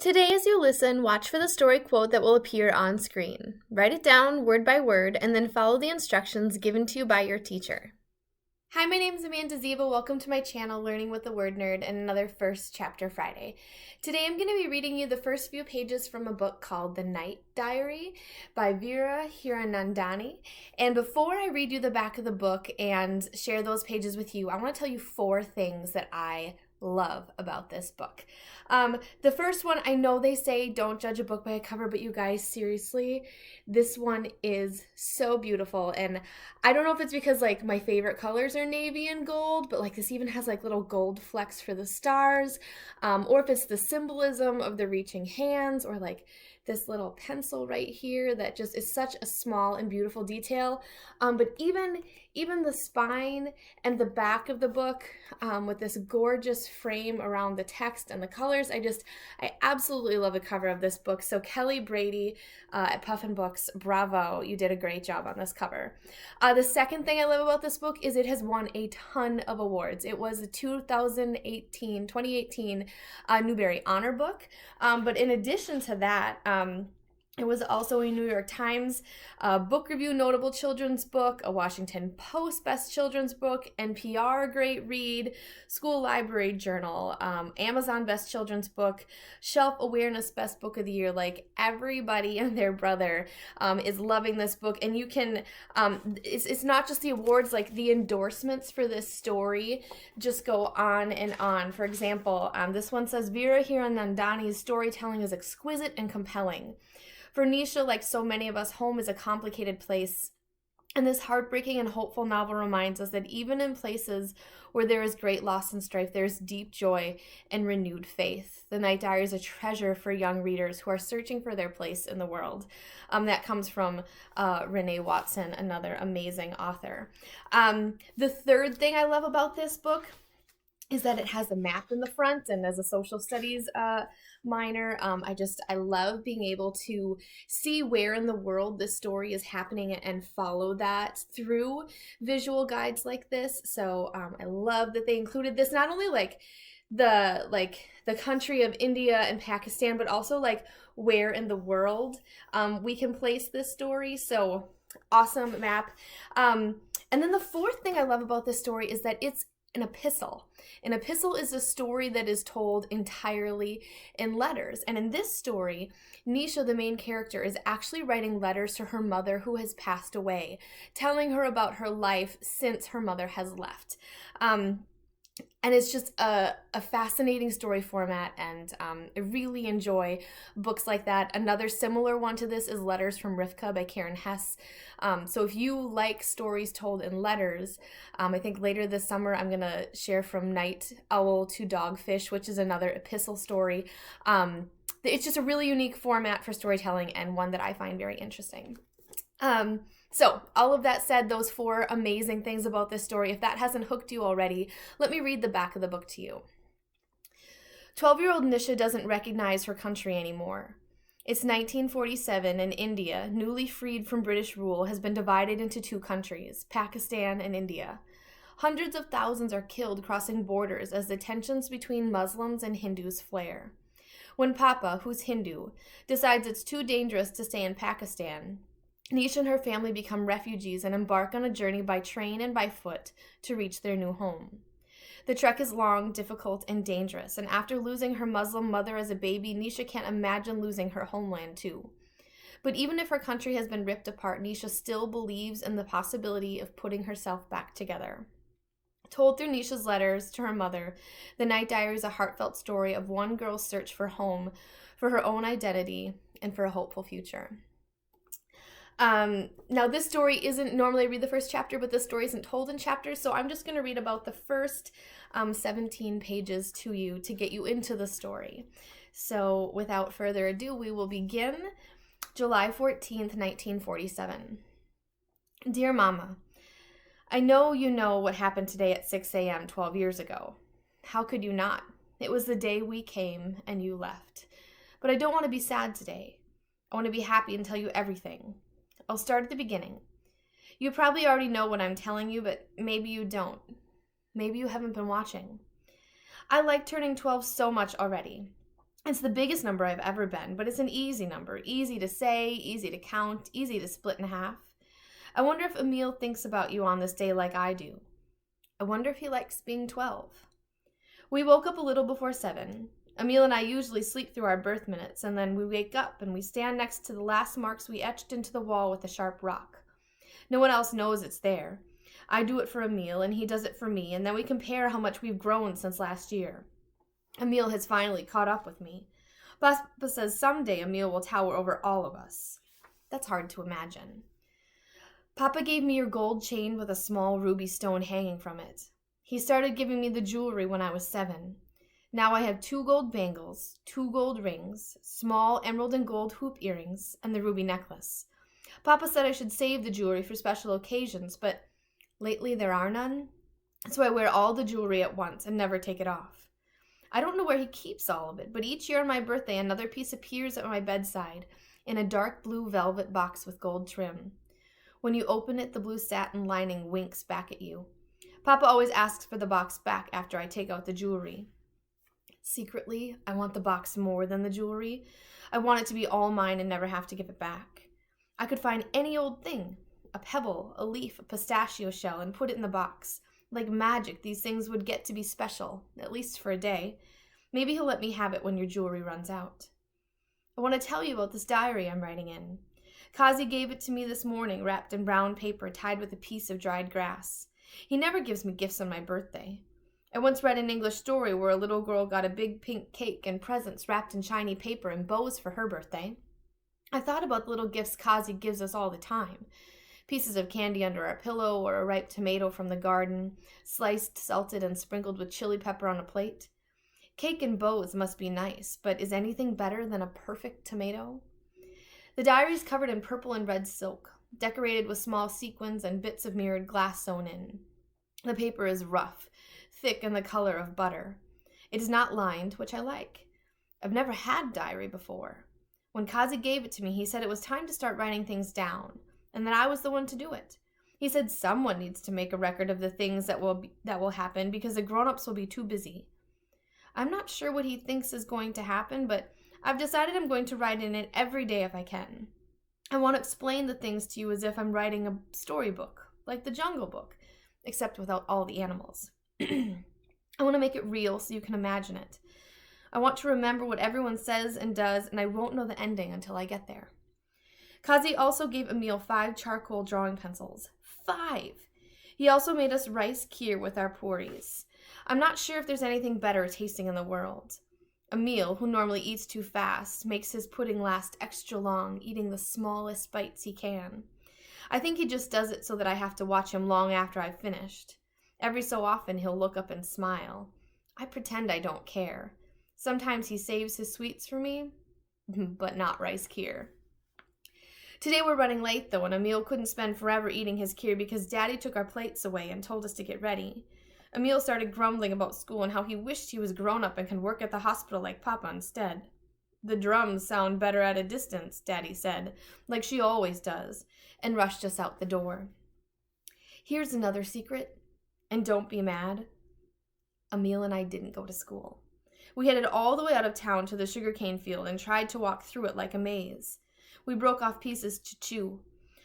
Today, as you listen, watch for the story quote that will appear on screen. Write it down word by word and then follow the instructions given to you by your teacher. Hi, my name is Zieba. Welcome to my channel, Learning with the Word Nerd, and another First Chapter Friday. Today I'm going to be reading you the first few pages from a book called The Night Diary by Veera Hiranandani. And before I read you the back of the book and share those pages with you, I want to tell you 4 things that I love about this book. The first one, I know they say don't judge a book by a cover, but you guys, seriously, this one is so beautiful. And I don't know if it's because like my favorite colors are navy and gold, but like this even has like little gold flecks for the stars, or if it's the symbolism of the reaching hands, or like this little pencil right here that just is such a small and beautiful detail. But even the spine and the back of the book with this gorgeous frame around the text and the colors, I absolutely love the cover of this book. So Kelly Brady at Puffin Books, bravo, you did a great job on this cover. The second thing I love about this book is it has won a ton of awards. It was a 2018 Newbery Honor book, but in addition to that, it was also a New York Times book review notable children's book, a Washington Post best children's book, NPR great read, school library journal, Amazon best children's book, shelf awareness best book of the year. Like everybody and their brother is loving this book, and you can it's not just the awards, like the endorsements for this story just go on and on. For example, this one says Veera Hiranandani's storytelling is exquisite and compelling. For Nisha, like so many of us, home is a complicated place, and this heartbreaking and hopeful novel reminds us that even in places where there is great loss and strife, there is deep joy and renewed faith. The Night Diary is a treasure for young readers who are searching for their place in the world. That comes from Renee Watson, another amazing author. The third thing I love about this book is that it has a map in the front, and as a social studies minor, I love being able to see where in the world this story is happening and follow that through visual guides like this. So I love that they included this, not only like the country of India and Pakistan, but also like where in the world we can place this story. So awesome map. And then the fourth thing I love about this story is that it's an epistle. An epistle is a story that is told entirely in letters. And in this story, Nisha, the main character, is actually writing letters to her mother who has passed away, telling her about her life since her mother has left. And it's just a fascinating story format, and I really enjoy books like that. Another similar one to this is Letters from Rivka by Karen Hess. So if you like stories told in letters, I think later this summer I'm going to share From Night Owl to Dogfish, which is another epistle story. It's just a really unique format for storytelling, and one that I find very interesting. So all of that said, those 4 amazing things about this story, if that hasn't hooked you already, let me read the back of the book to you. 12-year-old Nisha doesn't recognize her country anymore. It's 1947, and India, newly freed from British rule, has been divided into 2 countries, Pakistan and India. Hundreds of thousands are killed crossing borders as the tensions between Muslims and Hindus flare. When Papa, who's Hindu, decides it's too dangerous to stay in Pakistan, Nisha and her family become refugees and embark on a journey by train and by foot to reach their new home. The trek is long, difficult, and dangerous, and after losing her Muslim mother as a baby, Nisha can't imagine losing her homeland too. But even if her country has been ripped apart, Nisha still believes in the possibility of putting herself back together. Told through Nisha's letters to her mother, The Night Diary is a heartfelt story of one girl's search for home, for her own identity, and for a hopeful future. Now this story isn't, normally I read the first chapter, but this story isn't told in chapters, so I'm just going to read about the first 17 pages to you to get you into the story. So without further ado, we will begin July 14th, 1947. Dear Mama, I know you know what happened today at 6 a.m. 12 years ago. How could you not? It was the day we came and you left. But I don't want to be sad today. I want to be happy and tell you everything. I'll start at the beginning. You probably already know what I'm telling you, but maybe you don't. Maybe you haven't been watching. I like turning 12 so much already. It's the biggest number I've ever been, but it's an easy number. Easy to say, easy to count, easy to split in half. I wonder if Emil thinks about you on this day like I do. I wonder if he likes being 12. We woke up a little before 7. Emil and I usually sleep through our birth minutes, and then we wake up and we stand next to the last marks we etched into the wall with a sharp rock. No one else knows it's there. I do it for Emil, and he does it for me, and then we compare how much we've grown since last year. Emil has finally caught up with me. Papa says someday Emil will tower over all of us. That's hard to imagine. Papa gave me your gold chain with a small ruby stone hanging from it. He started giving me the jewelry when I was 7. Now I have 2 gold bangles, 2 gold rings, small emerald and gold hoop earrings, and the ruby necklace. Papa said I should save the jewelry for special occasions, but lately there are none, so I wear all the jewelry at once and never take it off. I don't know where he keeps all of it, but each year on my birthday another piece appears at my bedside in a dark blue velvet box with gold trim. When you open it, the blue satin lining winks back at you. Papa always asks for the box back after I take out the jewelry. Secretly, I want the box more than the jewelry. I want it to be all mine and never have to give it back. I could find any old thing, a pebble, a leaf, a pistachio shell, and put it in the box. Like magic, these things would get to be special, at least for a day. Maybe he'll let me have it when your jewelry runs out. I want to tell you about this diary I'm writing in. Kazi gave it to me this morning, wrapped in brown paper, tied with a piece of dried grass. He never gives me gifts on my birthday. I once read an English story where a little girl got a big pink cake and presents wrapped in shiny paper and bows for her birthday. I thought about the little gifts Kazi gives us all the time. Pieces of candy under our pillow, or a ripe tomato from the garden, sliced, salted, and sprinkled with chili pepper on a plate. Cake and bows must be nice, but is anything better than a perfect tomato? The diary is covered in purple and red silk, decorated with small sequins and bits of mirrored glass sewn in. The paper is rough, thick and the color of butter. It is not lined, which I like. I've never had diary before. When Kazi gave it to me, he said it was time to start writing things down, and that I was the one to do it. He said someone needs to make a record of the things that will happen because the grown-ups will be too busy. I'm not sure what he thinks is going to happen, but I've decided I'm going to write in it every day if I can. I want to explain the things to you as if I'm writing a storybook, like the Jungle Book, except without all the animals. I want to make it real so you can imagine it. I want to remember what everyone says and does, and I won't know the ending until I get there. Kazi also gave Emil 5 charcoal drawing pencils. 5! He also made us rice kheer with our puris. I'm not sure if there's anything better tasting in the world. Emil, who normally eats too fast, makes his pudding last extra long, eating the smallest bites he can. I think he just does it so that I have to watch him long after I've finished. Every so often he'll look up and smile. I pretend I don't care. Sometimes he saves his sweets for me, but not rice kheer. Today we're running late, though, and Emil couldn't spend forever eating his kheer because Daddy took our plates away and told us to get ready. Emil started grumbling about school and how he wished he was grown up and could work at the hospital like Papa instead. The drums sound better at a distance, Daddy said, like she always does, and rushed us out the door. Here's another secret, and don't be mad. Emil and I didn't go to school. We headed all the way out of town to the sugarcane field and tried to walk through it like a maze. We broke off pieces to chew.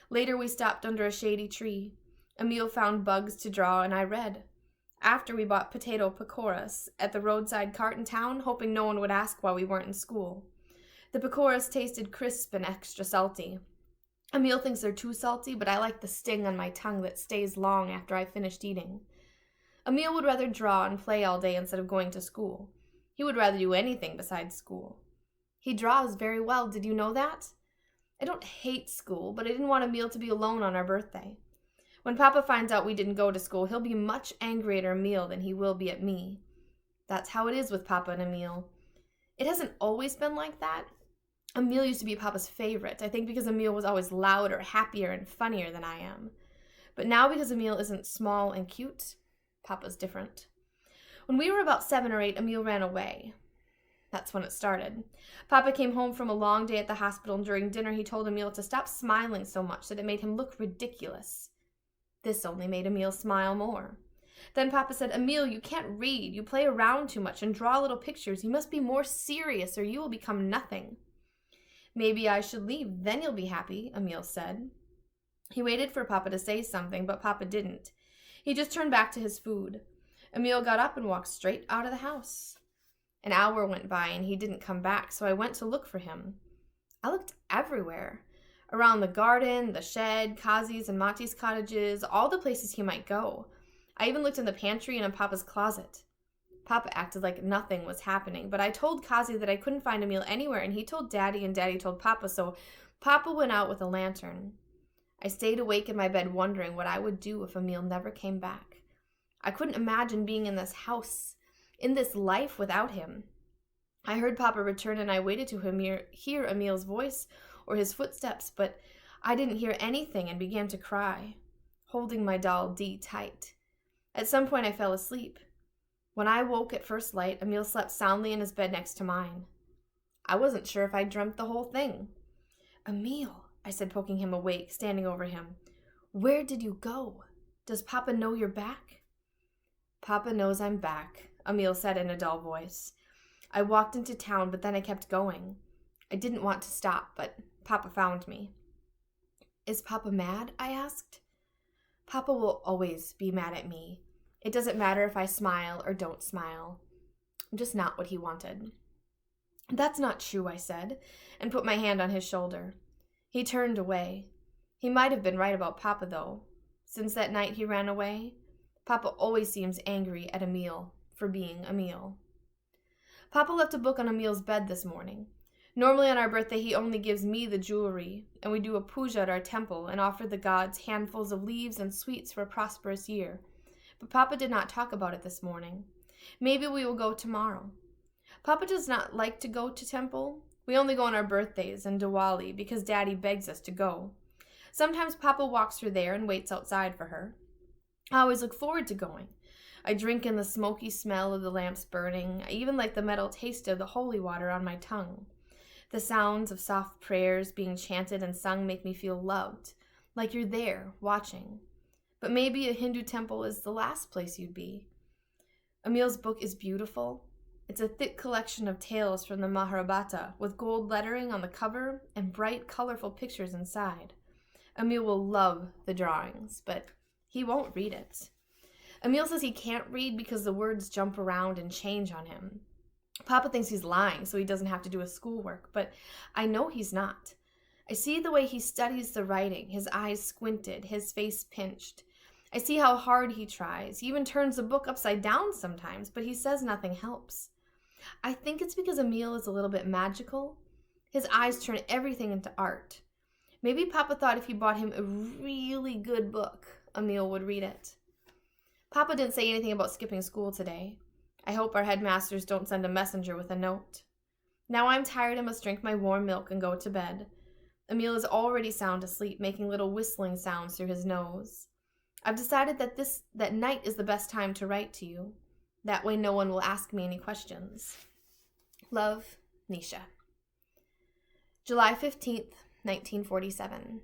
Later we stopped under a shady tree. Emil found bugs to draw and I read. After we bought potato pakoras at the roadside cart in town, hoping no one would ask why we weren't in school. The pakoras tasted crisp and extra salty. Emil thinks they're too salty, but I like the sting on my tongue that stays long after I've finished eating. Emil would rather draw and play all day instead of going to school. He would rather do anything besides school. He draws very well, did you know that? I don't hate school, but I didn't want Emil to be alone on our birthday. When Papa finds out we didn't go to school, he'll be much angrier at Emil than he will be at me. That's how it is with Papa and Emil. It hasn't always been like that. Emil used to be Papa's favorite, I think because Emil was always louder, happier, and funnier than I am. But now because Emil isn't small and cute, Papa's different. When we were about 7 or 8, Emil ran away. That's when it started. Papa came home from a long day at the hospital, and during dinner he told Emil to stop smiling so much that it made him look ridiculous. This only made Emil smile more. Then Papa said, Emil, you can't read. You play around too much and draw little pictures. You must be more serious or you will become nothing. Maybe I should leave, then you'll be happy, Emil said. He waited for Papa to say something, but Papa didn't. He just turned back to his food. Emil got up and walked straight out of the house. An hour went by and he didn't come back, so I went to look for him. I looked everywhere. Around the garden, the shed, Kazi's and Mati's cottages, all the places he might go. I even looked in the pantry and in Papa's closet. Papa acted like nothing was happening, but I told Kazi that I couldn't find Emil anywhere, and he told Daddy, and Daddy told Papa, so Papa went out with a lantern. I stayed awake in my bed wondering what I would do if Emil never came back. I couldn't imagine being in this house, in this life without him. I heard Papa return, and I waited to hear Emil's voice or his footsteps, but I didn't hear anything and began to cry, holding my doll D tight. At some point I fell asleep. When I woke at first light, Emil slept soundly in his bed next to mine. I wasn't sure if I dreamt the whole thing. Emil, I said, poking him awake, standing over him. Where did you go? Does Papa know you're back? Papa knows I'm back, Emil said in a dull voice. I walked into town, but then I kept going. I didn't want to stop, but Papa found me. Is Papa mad? I asked. Papa will always be mad at me. It doesn't matter if I smile or don't smile. I'm just not what he wanted. That's not true, I said, and put my hand on his shoulder. He turned away. He might have been right about Papa, though. Since that night he ran away, Papa always seems angry at Emil for being Emil. Papa left a book on Emil's bed this morning. Normally on our birthday he only gives me the jewelry, and we do a puja at our temple and offer the gods handfuls of leaves and sweets for a prosperous year. But Papa did not talk about it this morning. Maybe we will go tomorrow. Papa does not like to go to temple. We only go on our birthdays and Diwali because Daddy begs us to go. Sometimes Papa walks her there and waits outside for her. I always look forward to going. I drink in the smoky smell of the lamps burning. I even like the metal taste of the holy water on my tongue. The sounds of soft prayers being chanted and sung make me feel loved, like you're there, watching. But maybe a Hindu temple is the last place you'd be. Emil's book is beautiful. It's a thick collection of tales from the Mahabharata with gold lettering on the cover and bright, colorful pictures inside. Emil will love the drawings, but he won't read it. Emil says he can't read because the words jump around and change on him. Papa thinks he's lying so he doesn't have to do his schoolwork, but I know he's not. I see the way he studies the writing, his eyes squinted, his face pinched. I see how hard he tries. He even turns the book upside down sometimes, but he says nothing helps. I think it's because Emil is a little bit magical. His eyes turn everything into art. Maybe Papa thought if he bought him a really good book, Emil would read it. Papa didn't say anything about skipping school today. I hope our headmasters don't send a messenger with a note. Now I'm tired and must drink my warm milk and go to bed. Emil is already sound asleep, making little whistling sounds through his nose. I've decided that night is the best time to write to you. That way no one will ask me any questions. Love, Nisha. July 15th, 1947.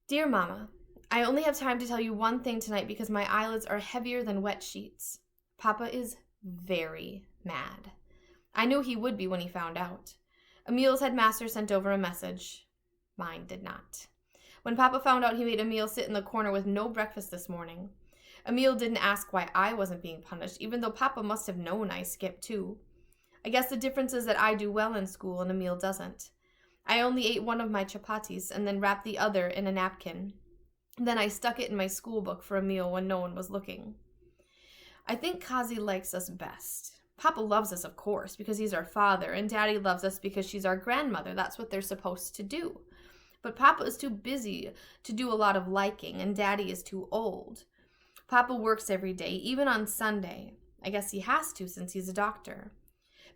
Dear Mama, I only have time to tell you one thing tonight because my eyelids are heavier than wet sheets. Papa is very mad. I knew he would be when he found out. Emil's headmaster sent over a message. Mine did not. When Papa found out, he made Emil sit in the corner with no breakfast this morning. Emil didn't ask why I wasn't being punished, even though Papa must have known I skipped too. I guess the difference is that I do well in school and Emil doesn't. I only ate one of my chapatis and then wrapped the other in a napkin. Then I stuck it in my school book for Emil when no one was looking. I think Kazi likes us best. Papa loves us, of course, because he's our father, and Daddy loves us because she's our grandmother. That's what they're supposed to do. But Papa is too busy to do a lot of liking, and Daddy is too old. Papa works every day, even on Sunday. I guess he has to since he's a doctor.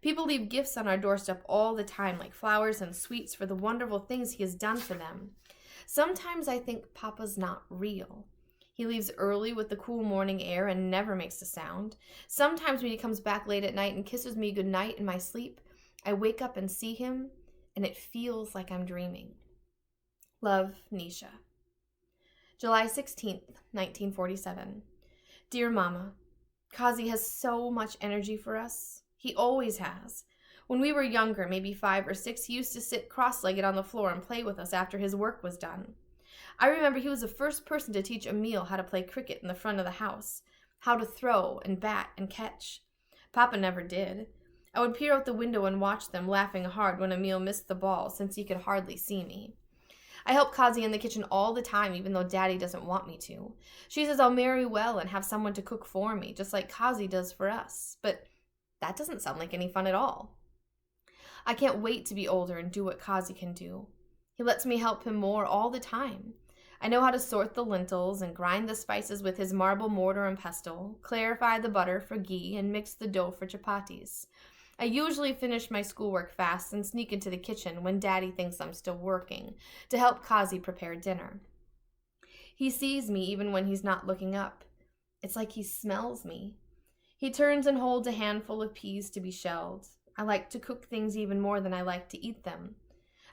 People leave gifts on our doorstep all the time, like flowers and sweets for the wonderful things he has done for them. Sometimes I think Papa's not real. He leaves early with the cool morning air and never makes a sound. Sometimes when he comes back late at night and kisses me goodnight in my sleep, I wake up and see him, and it feels like I'm dreaming. Love, Nisha. July 16th, 1947. Dear Mama, Kazi has so much energy for us. He always has. When we were younger, maybe 5 or 6, he used to sit cross-legged on the floor and play with us after his work was done. I remember he was the first person to teach Emil how to play cricket in the front of the house, how to throw and bat and catch. Papa never did. I would peer out the window and watch them, laughing hard when Emil missed the ball since he could hardly see me. I help Kazi in the kitchen all the time, even though Daddy doesn't want me to. She says I'll marry well and have someone to cook for me, just like Kazi does for us. But that doesn't sound like any fun at all. I can't wait to be older and do what Kazi can do. He lets me help him more all the time. I know how to sort the lentils and grind the spices with his marble mortar and pestle, clarify the butter for ghee, and mix the dough for chapatis. I usually finish my schoolwork fast and sneak into the kitchen when Daddy thinks I'm still working to help Kazi prepare dinner. He sees me even when he's not looking up. It's like he smells me. He turns and holds a handful of peas to be shelled. I like to cook things even more than I like to eat them.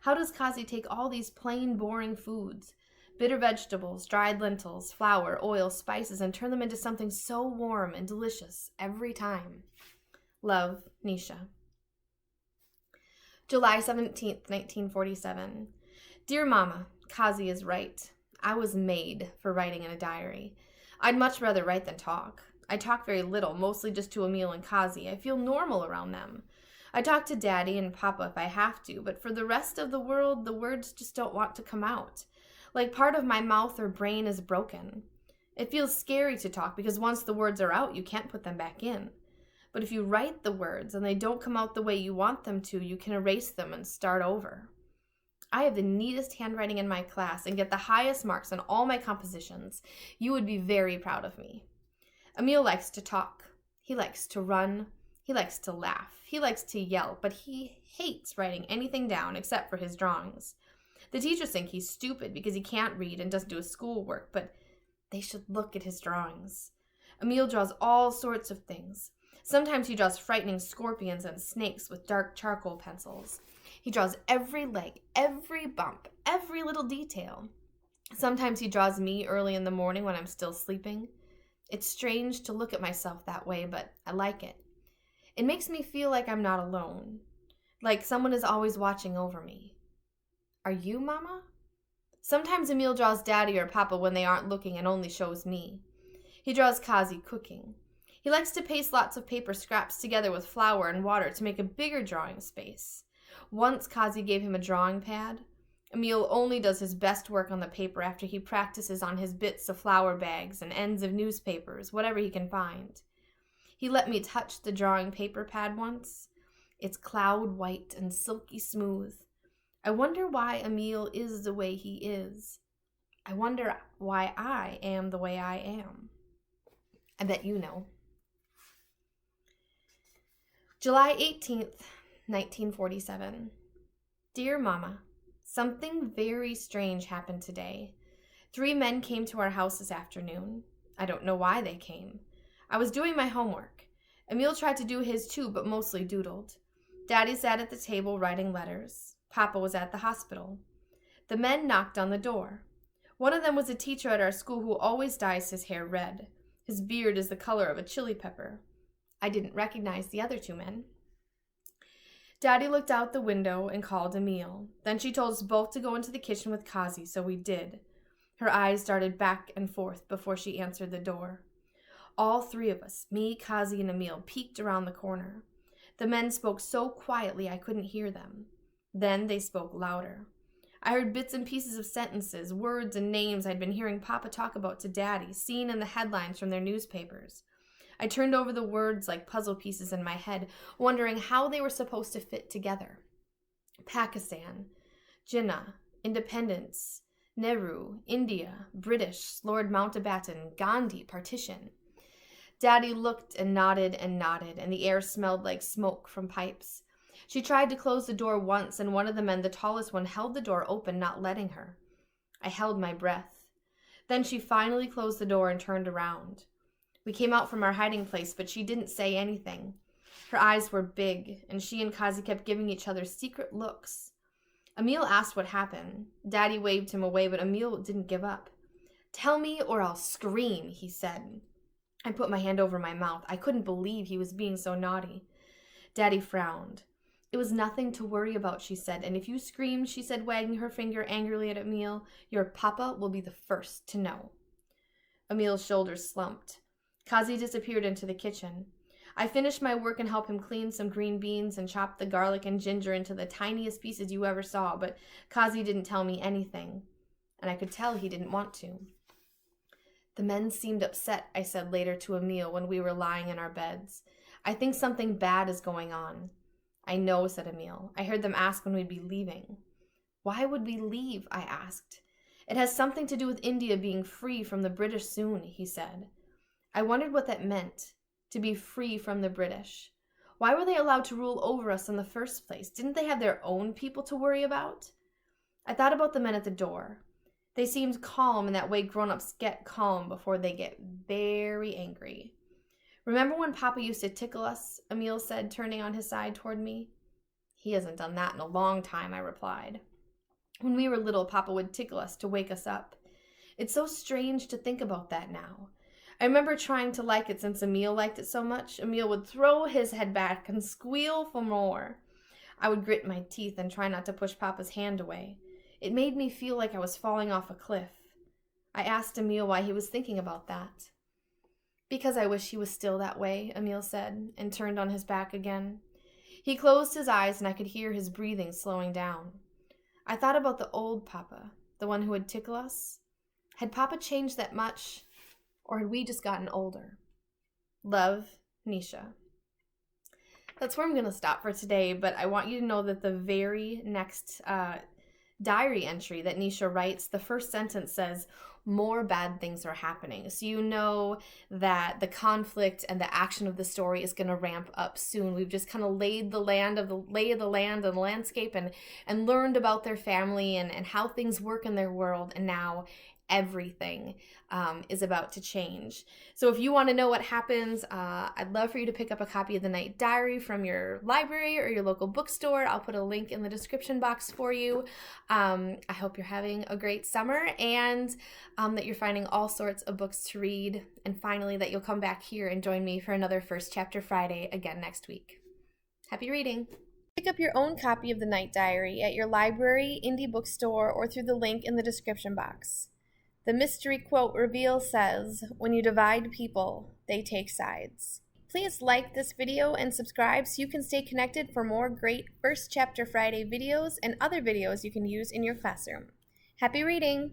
How does Kazi take all these plain, boring foods, bitter vegetables, dried lentils, flour, oil, spices, and turn them into something so warm and delicious every time? Love, Nisha. July 17th, 1947. Dear Mama, Kazi is right. I was made for writing in a diary. I'd much rather write than talk. I talk very little, mostly just to Emil and Kazi. I feel normal around them. I talk to Daddy and Papa if I have to, but for the rest of the world, the words just don't want to come out. Like part of my mouth or brain is broken. It feels scary to talk because once the words are out, you can't put them back in. But if you write the words and they don't come out the way you want them to, you can erase them and start over. I have the neatest handwriting in my class and get the highest marks on all my compositions. You would be very proud of me. Emil likes to talk. He likes to run. He likes to laugh. He likes to yell, but he hates writing anything down except for his drawings. The teachers think he's stupid because he can't read and doesn't do his schoolwork, but they should look at his drawings. Emil draws all sorts of things. Sometimes he draws frightening scorpions and snakes with dark charcoal pencils. He draws every leg, every bump, every little detail. Sometimes he draws me early in the morning when I'm still sleeping. It's strange to look at myself that way, but I like it. It makes me feel like I'm not alone, like someone is always watching over me. Are you, Mama? Sometimes Emil draws Daddy or Papa when they aren't looking and only shows me. He draws Kazi cooking. He likes to paste lots of paper scraps together with flour and water to make a bigger drawing space. Once Kazi gave him a drawing pad. Emil only does his best work on the paper after he practices on his bits of flour bags and ends of newspapers, whatever he can find. He let me touch the drawing paper pad once. It's cloud white and silky smooth. I wonder why Emil is the way he is. I wonder why I am the way I am. I bet you know. July 18th, 1947. Dear Mama, something very strange happened today. 3 men came to our house this afternoon. I don't know why they came. I was doing my homework. Emil tried to do his too, but mostly doodled. Daddy sat at the table writing letters. Papa was at the hospital. The men knocked on the door. One of them was a teacher at our school who always dyes his hair red. His beard is the color of a chili pepper. I didn't recognize the other 2 men. Daddy looked out the window and called Emil. Then she told us both to go into the kitchen with Kazi, so we did. Her eyes darted back and forth before she answered the door. All 3 of us, me, Kazi, and Emil, peeked around the corner. The men spoke so quietly I couldn't hear them. Then they spoke louder. I heard bits and pieces of sentences, words and names I'd been hearing Papa talk about to Daddy, seen in the headlines from their newspapers. I turned over the words like puzzle pieces in my head, wondering how they were supposed to fit together. Pakistan, Jinnah, Independence, Nehru, India, British, Lord Mountbatten, Gandhi, partition. Daddy looked and nodded, and the air smelled like smoke from pipes. She tried to close the door once, and one of the men, the tallest one, held the door open, not letting her. I held my breath. Then she finally closed the door and turned around. We came out from our hiding place, but she didn't say anything. Her eyes were big, and she and Kazi kept giving each other secret looks. Emil asked what happened. Daddy waved him away, but Emil didn't give up. "Tell me or I'll scream," he said. I put my hand over my mouth. I couldn't believe he was being so naughty. Daddy frowned. It was nothing to worry about, she said, and if you scream, she said, wagging her finger angrily at Emil, your papa will be the first to know. Emil's shoulders slumped. Kazi disappeared into the kitchen. I finished my work and helped him clean some green beans and chopped the garlic and ginger into the tiniest pieces you ever saw, but Kazi didn't tell me anything, and I could tell he didn't want to. The men seemed upset, I said later to Emil when we were lying in our beds. I think something bad is going on. I know, said Emil. I heard them ask when we'd be leaving. Why would we leave? I asked. It has something to do with India being free from the British soon, he said. I wondered what that meant, to be free from the British. Why were they allowed to rule over us in the first place? Didn't they have their own people to worry about? I thought about the men at the door. They seemed calm in that way grown-ups get calm before they get very angry. Remember when Papa used to tickle us? Emil said, turning on his side toward me. He hasn't done that in a long time, I replied. When we were little, Papa would tickle us to wake us up. It's so strange to think about that now. I remember trying to like it since Emil liked it so much. Emil would throw his head back and squeal for more. I would grit my teeth and try not to push Papa's hand away. It made me feel like I was falling off a cliff. I asked Emil why he was thinking about that. Because I wish he was still that way, Emil said, and turned on his back again. He closed his eyes and I could hear his breathing slowing down. I thought about the old Papa, the one who would tickle us. Had Papa changed that much, or had we just gotten older? Love, Nisha. That's where I'm going to stop for today, but I want you to know that the very next diary entry that Nisha writes, the first sentence says, more bad things are happening. So you know that the conflict and the action of the story is going to ramp up soon. We've just kind of laid the lay of the land and the landscape and learned about their family and how things work in their world. And now everything is about to change. So if you want to know what happens, I'd love for you to pick up a copy of the Night Diary from your library or your local bookstore. I'll put a link in the description box for you. I hope you're having a great summer and that you're finding all sorts of books to read. And finally, that you'll come back here and join me for another First Chapter Friday again next week. Happy reading! Pick up your own copy of the Night Diary at your library, indie bookstore, or through the link in the description box. The mystery quote reveal says, when you divide people, they take sides. Please like this video and subscribe so you can stay connected for more great First Chapter Friday videos and other videos you can use in your classroom. Happy reading!